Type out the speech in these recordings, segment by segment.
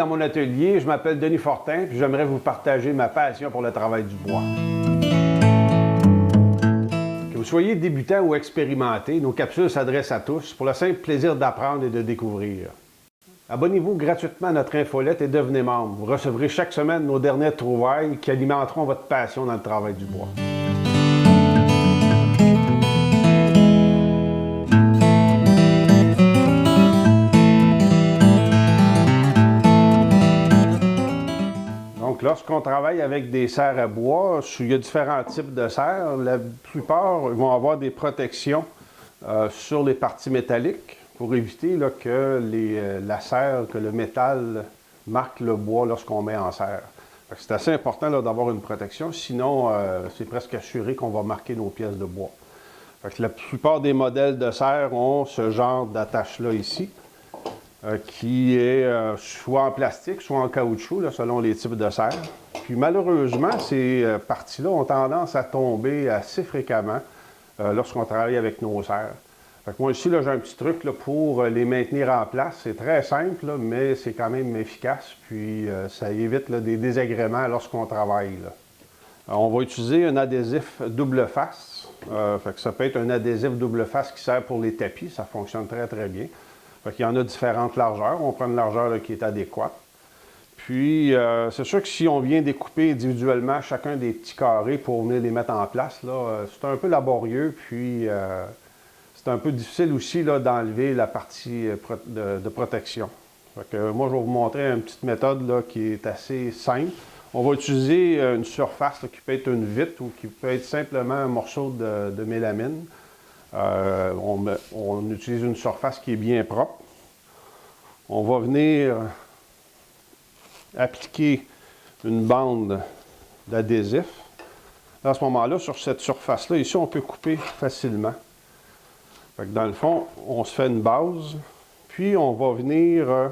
mon atelier. Je m'appelle Denis Fortin, puis j'aimerais vous partager ma passion pour le travail du bois. Que vous soyez débutant ou expérimenté, nos capsules s'adressent à tous pour le simple plaisir d'apprendre et de découvrir. Abonnez-vous gratuitement à notre infolette et devenez membre. Vous recevrez chaque semaine nos dernières trouvailles qui alimenteront votre passion dans le travail du bois. Donc, lorsqu'on travaille avec des serres à bois, il y a différents types de serres. La plupart vont avoir des protections sur les parties métalliques pour éviter là, que la serre, que le métal marque le bois lorsqu'on met en serre. C'est assez important d'avoir une protection, sinon c'est presque assuré qu'on va marquer nos pièces de bois. La plupart des modèles de serre ont ce genre d'attache-là ici. Qui est soit en plastique, soit en caoutchouc, là, selon les types de serre. Puis malheureusement, ces parties-là ont tendance à tomber assez fréquemment lorsqu'on travaille avec nos serres. Moi ici, j'ai un petit truc là, pour les maintenir en place. C'est très simple, là, mais c'est quand même efficace. Puis ça évite là, des désagréments lorsqu'on travaille. Là. On va utiliser un adhésif double face. Ça peut être un adhésif double face qui sert pour les tapis. Ça fonctionne très, très bien. Il y en a différentes largeurs. On prend une largeur là, qui est adéquate. Puis, c'est sûr que si on vient découper individuellement chacun des petits carrés pour venir les mettre en place, c'est un peu laborieux. Puis, c'est un peu difficile aussi d'enlever la partie de protection. Moi, je vais vous montrer une petite méthode là, qui est assez simple. On va utiliser une surface là, qui peut être une vitre ou qui peut être simplement un morceau de mélamine. On utilise une surface qui est bien propre. On va venir appliquer une bande d'adhésif. À ce moment-là, sur cette surface-là, ici, on peut couper facilement. Dans le fond, on se fait une base, puis on va venir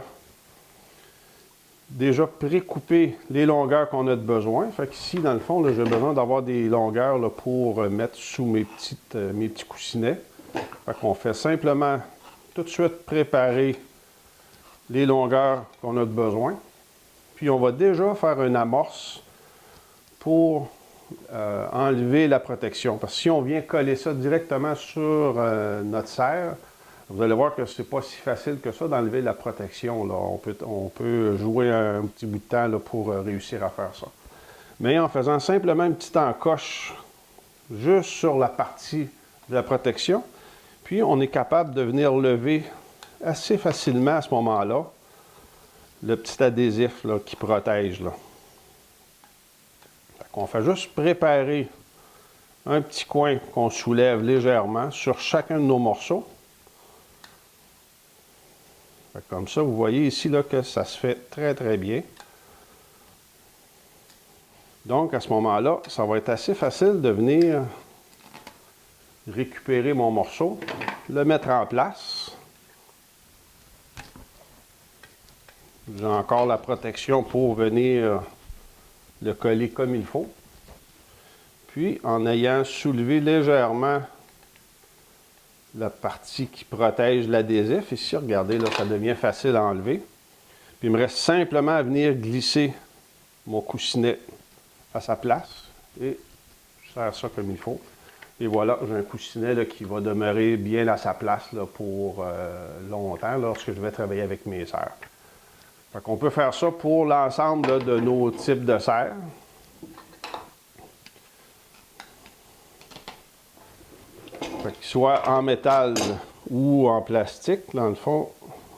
déjà pré-couper les longueurs qu'on a de besoin. Ici, dans le fond, j'ai besoin d'avoir des longueurs là, pour mettre sous mes petits coussinets. On fait simplement tout de suite préparer les longueurs qu'on a de besoin. Puis on va déjà faire une amorce pour enlever la protection. Parce que si on vient coller ça directement sur notre serre, vous allez voir que c'est pas si facile que ça d'enlever la protection. Là. On peut jouer un petit bout de temps là, pour réussir à faire ça. Mais en faisant simplement une petite encoche juste sur la partie de la protection, puis on est capable de venir lever assez facilement à ce moment-là le petit adhésif là, qui protège. Là. On fait juste préparer un petit coin qu'on soulève légèrement sur chacun de nos morceaux. Comme ça, vous voyez ici là, que ça se fait très très bien. Donc à ce moment-là, ça va être assez facile de venir récupérer mon morceau, le mettre en place. J'ai encore la protection pour venir le coller comme il faut. Puis, en ayant soulevé légèrement la partie qui protège l'adhésif, ici, regardez, là, ça devient facile à enlever. Puis, il me reste simplement à venir glisser mon coussinet à sa place et je serre ça comme il faut. Et voilà, j'ai un coussinet là, qui va demeurer bien à sa place là, pour longtemps lorsque je vais travailler avec mes serres. On peut faire ça pour l'ensemble de nos types de serres. Qu'ils soient en métal ou en plastique, dans le fond,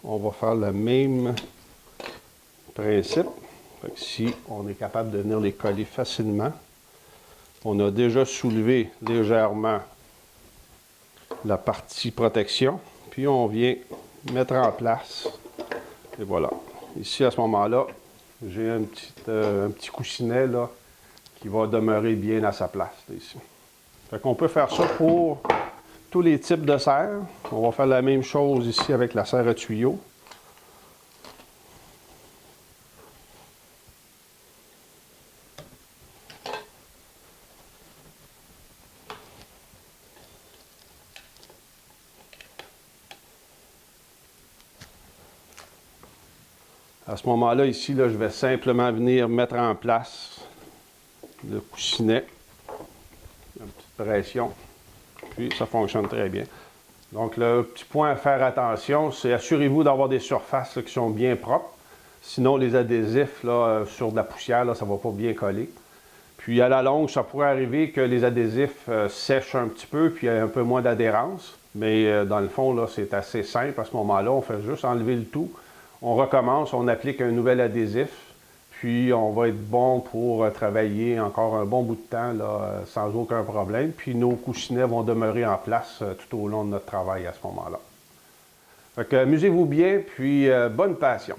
on va faire le même principe. Si on est capable de venir les coller facilement, on a déjà soulevé légèrement la partie protection, puis on vient mettre en place, et voilà. Ici, à ce moment-là, j'ai un petit coussinet là, qui va demeurer bien à sa place. Là, ici. On peut faire ça pour tous les types de serres. On va faire la même chose ici avec la serre à tuyau. À ce moment-là, ici, là, je vais simplement venir mettre en place le coussinet. Une petite pression. Puis, ça fonctionne très bien. Donc, le petit point à faire attention, c'est assurez-vous d'avoir des surfaces là, qui sont bien propres. Sinon, les adhésifs là, sur de la poussière, là, ça ne va pas bien coller. Puis, à la longue, ça pourrait arriver que les adhésifs sèchent un petit peu, puis il y a un peu moins d'adhérence. Mais dans le fond, là, c'est assez simple à ce moment-là. On fait juste enlever le tout. On recommence, on applique un nouvel adhésif. Puis, on va être bon pour travailler encore un bon bout de temps là, sans aucun problème. Puis, nos coussinets vont demeurer en place tout au long de notre travail à ce moment-là. Fait que amusez-vous bien, puis bonne passion.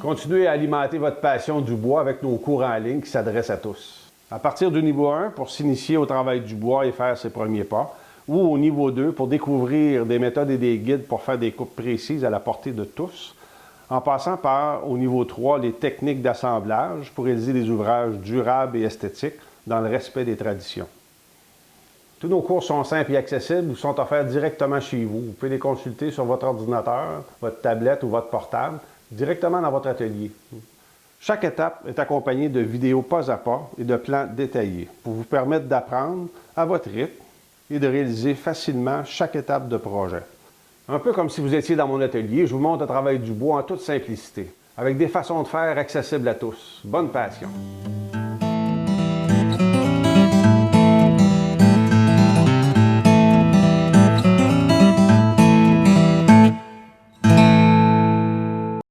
Continuez à alimenter votre passion du bois avec nos cours en ligne qui s'adressent à tous. À partir du niveau 1, pour s'initier au travail du bois et faire ses premiers pas, ou au niveau 2, pour découvrir des méthodes et des guides pour faire des coupes précises à la portée de tous, en passant par, au niveau 3, les techniques d'assemblage pour réaliser des ouvrages durables et esthétiques dans le respect des traditions. Tous nos cours sont simples et accessibles ou sont offerts directement chez vous. Vous pouvez les consulter sur votre ordinateur, votre tablette ou votre portable, directement dans votre atelier. Chaque étape est accompagnée de vidéos pas à pas et de plans détaillés pour vous permettre d'apprendre à votre rythme et de réaliser facilement chaque étape de projet. Un peu comme si vous étiez dans mon atelier, je vous montre le travail du bois en toute simplicité, avec des façons de faire accessibles à tous. Bonne passion!